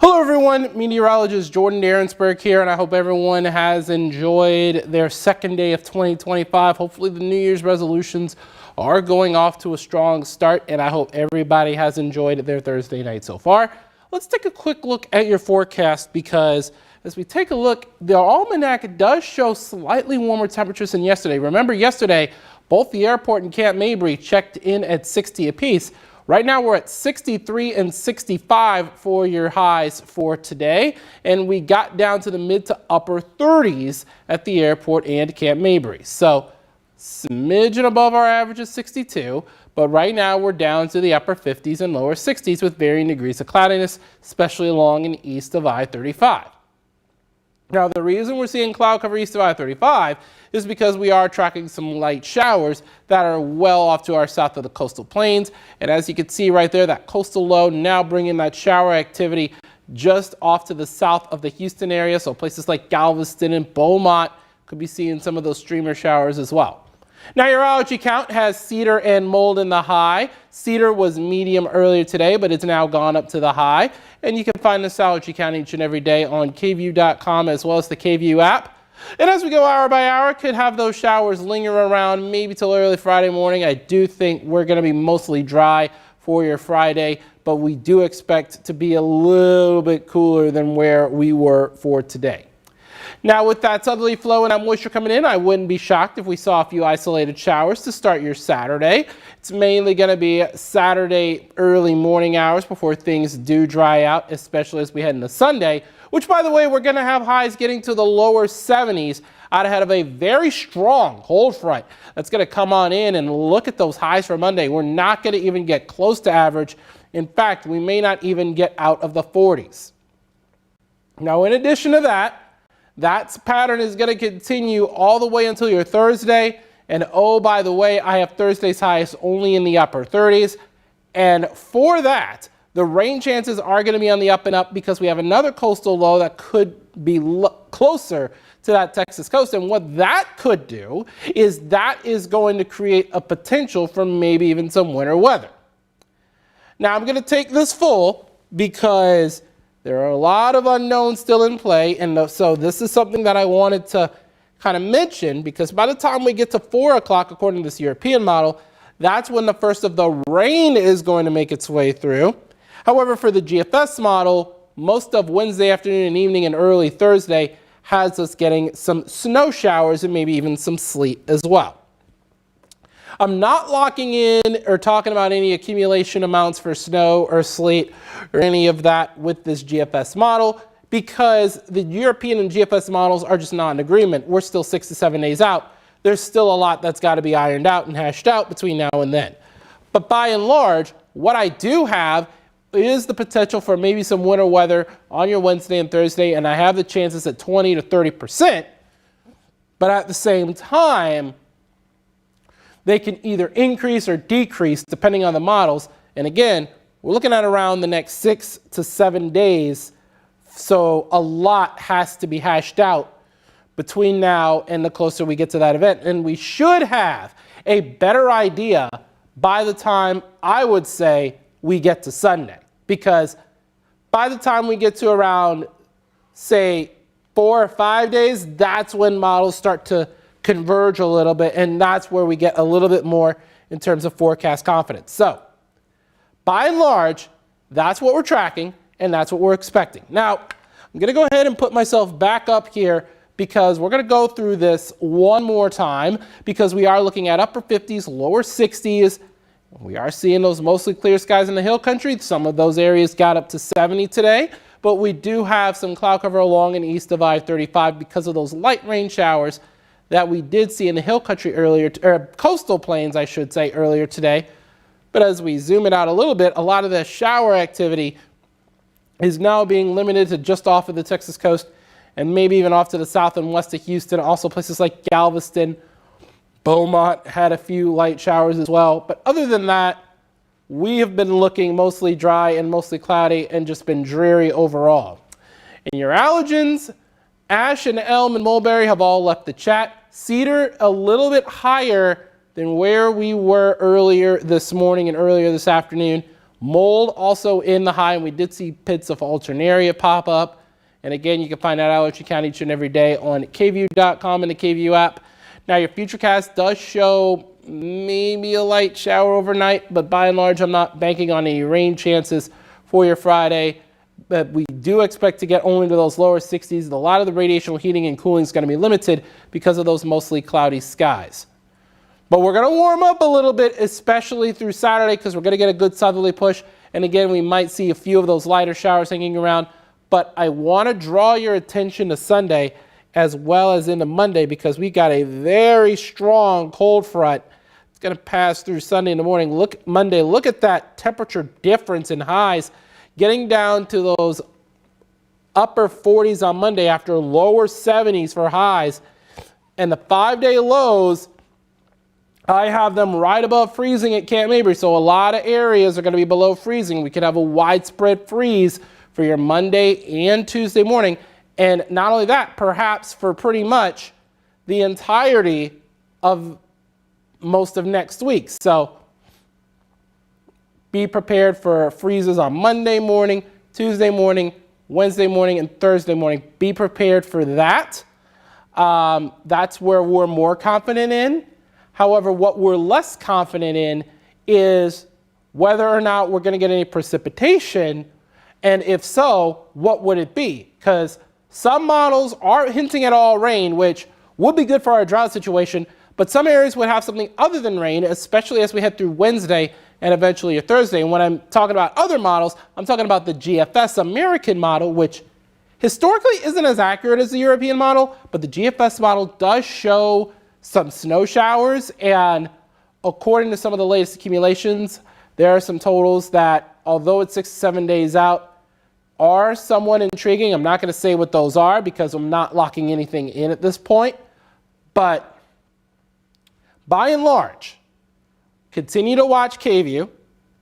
Hello everyone, Meteorologist Jordan Darensbourg here, and I hope everyone has enjoyed their second day of 2025. Hopefully the New Year's resolutions are going off to a strong start, and I hope everybody has enjoyed their Thursday night so far. Let's take a quick look at your forecast, because as we take a look, the almanac does show slightly warmer temperatures than yesterday. Remember, yesterday, both the airport and Camp Mabry checked in at 60 apiece. Right now we're at 63 and 65 for your highs for today, and we got down to the mid to upper 30s at the airport and Camp Mabry. So smidgen above our average of 62, but right now we're down to the upper 50s and lower 60s with varying degrees of cloudiness, especially along and east of I-35. Now, the reason we're seeing cloud cover east of I-35 is because we are tracking some light showers that are well off to our south of the coastal plains. And as you can see right there, that coastal low now bringing that shower activity just off to the south of the Houston area. So places like Galveston and Beaumont could be seeing some of those streamer showers as well. Now, your allergy count has cedar and mold in the high. Cedar was medium earlier today, but it's now gone up to the high. And you can find this allergy count each and every day on kview.com as well as the KView app. And as we go hour by hour, could have those showers linger around maybe till early Friday morning. I do think we're going to be mostly dry for your Friday, but we do expect to be a little bit cooler than where we were for today. Now, with that southerly flow and that moisture coming in, I wouldn't be shocked if we saw a few isolated showers to start your Saturday. It's mainly going to be Saturday early morning hours before things do dry out, especially as we head into Sunday, which, by the way, we're going to have highs getting to the lower 70s out ahead of a very strong cold front that's going to come on in. And look at those highs for Monday. We're not going to even get close to average. In fact, we may not even get out of the 40s. Now, in addition to that, that pattern is going to continue all the way until your Thursday. And oh, by the way, I have Thursday's highest only in the upper 30s. And for that, the rain chances are going to be on the up and up because we have another coastal low that could be closer to that Texas coast. And what that could do is that is going to create a potential for maybe even some winter weather. Now, I'm going to take this full because there are a lot of unknowns still in play, and so this is something that I wanted to kind of mention, because by the time we get to 4 o'clock, according to this European model, that's when the first of the rain is going to make its way through. However, for the GFS model, most of Wednesday afternoon and evening and early Thursday has us getting some snow showers and maybe even some sleet as well. I'm not locking in or talking about any accumulation amounts for snow or sleet or any of that with this GFS model, because the European and GFS models are just not in agreement. We're still 6 to 7 days out. There's still a lot that's got to be ironed out and hashed out between now and then. But by and large, what I do have is the potential for maybe some winter weather on your Wednesday and Thursday, and I have the chances at 20 to 30%. But at the same time, they can either increase or decrease depending on the models. And again, we're looking at around the next 6 to 7 days. So a lot has to be hashed out between now and the closer we get to that event. And we should have a better idea by the time, I would say, we get to Sunday. Because by the time we get to around, say, 4 or 5 days, that's when models start to converge a little bit, and that's where we get a little bit more in terms of forecast confidence. So, by and large, that's what we're tracking, and that's what we're expecting. Now, I'm going to go ahead and put myself back up here because we're going to go through this one more time, because we are looking at upper 50s, lower 60s. We are seeing those mostly clear skies in the hill country. Some of those areas got up to 70 today, but we do have some cloud cover along and east of I-35 because of those light rain showers that we did see in the hill country earlier, or coastal plains, I should say, earlier today. But as we zoom it out a little bit, a lot of the shower activity is now being limited to just off of the Texas coast and maybe even off to the south and west of Houston. Also places like Galveston, Beaumont had a few light showers as well. But other than that, we have been looking mostly dry and mostly cloudy and just been dreary overall. And your allergens, ash and elm and mulberry have all left the chat. Cedar a little bit higher than where we were earlier this morning and earlier this afternoon. Mold also in the high, and we did see pits of alternaria pop up. And again, you can find that allergy count each and every day on kview.com and the KView app. Now, your futurecast does show maybe a light shower overnight, but by and large, I'm not banking on any rain chances for your Friday. But we do expect to get only to those lower 60s. A lot of the radiational heating and cooling is going to be limited because of those mostly cloudy skies. But we're going to warm up a little bit, especially through Saturday, because we're going to get a good southerly push. And again, we might see a few of those lighter showers hanging around. But I want to draw your attention to Sunday as well as into Monday, because we got a very strong cold front. It's going to pass through Sunday in the morning. Look, Monday, look at that temperature difference in highs, getting down to those upper 40s on Monday after lower 70s for highs. And the 5-day lows, I have them right above freezing at Camp Mabry. So a lot of areas are going to be below freezing. We could have a widespread freeze for your Monday and Tuesday morning. And not only that, perhaps for pretty much the entirety of most of next week. So be prepared for freezes on Monday morning, Tuesday morning, Wednesday morning, and Thursday morning. Be prepared for that. That's where we're more confident in. However, what we're less confident in is whether or not we're going to get any precipitation. And if so, what would it be? Because some models are hinting at all rain, which would be good for our drought situation, but some areas would have something other than rain, especially as we head through Wednesday and eventually Thursday. And when I'm talking about other models, I'm talking about the GFS American model, which historically isn't as accurate as the European model, but the GFS model does show some snow showers. And according to some of the latest accumulations, there are some totals that, although it's 6 to 7 days out, are somewhat intriguing. I'm not going to say what those are because I'm not locking anything in at this point. But by and large, continue to watch KView.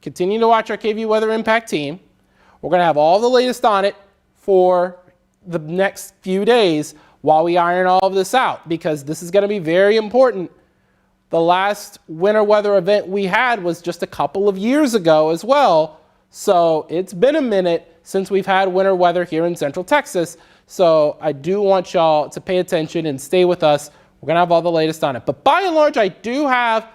Continue to watch our KView Weather Impact team. We're going to have all the latest on it for the next few days while we iron all of this out, because this is going to be very important. The last winter weather event we had was just a couple of years ago as well. So it's been a minute since we've had winter weather here in Central Texas. So I do want y'all to pay attention and stay with us. We're going to have all the latest on it. But by and large, I do have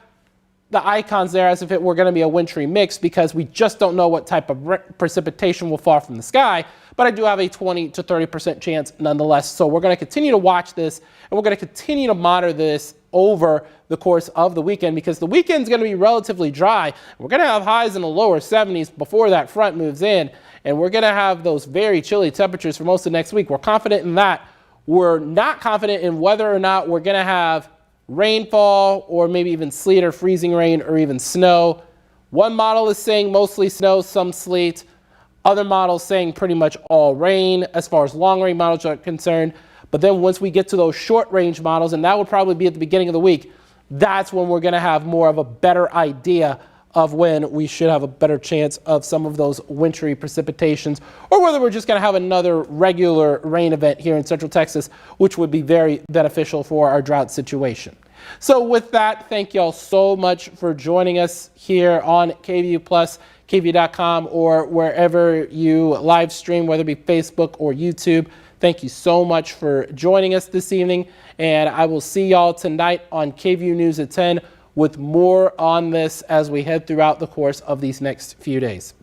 the icons there as if it were going to be a wintry mix, because we just don't know what type of precipitation will fall from the sky. But I do have a 20 to 30% chance nonetheless. So we're going to continue to watch this, and we're going to continue to monitor this over the course of the weekend, because the weekend's going to be relatively dry. We're going to have highs in the lower 70s before that front moves in, and we're going to have those very chilly temperatures for most of next week. We're confident in that. We're not confident in whether or not we're going to have rainfall or maybe even sleet or freezing rain or even snow. One model is saying mostly snow, some sleet. Other models saying pretty much all rain as far as long range models are concerned. But then once we get to those short range models, and that will probably be at the beginning of the week, that's when we're going to have more of a better idea of when we should have a better chance of some of those wintry precipitations, or whether we're just going to have another regular rain event here in Central Texas, which would be very beneficial for our drought situation. So with that, thank y'all so much for joining us here on KView Plus, kview.com, or wherever you live stream, whether it be Facebook or YouTube. Thank you so much for joining us this evening, and I will see y'all tonight on KView News at 10 with more on this as we head throughout the course of these next few days.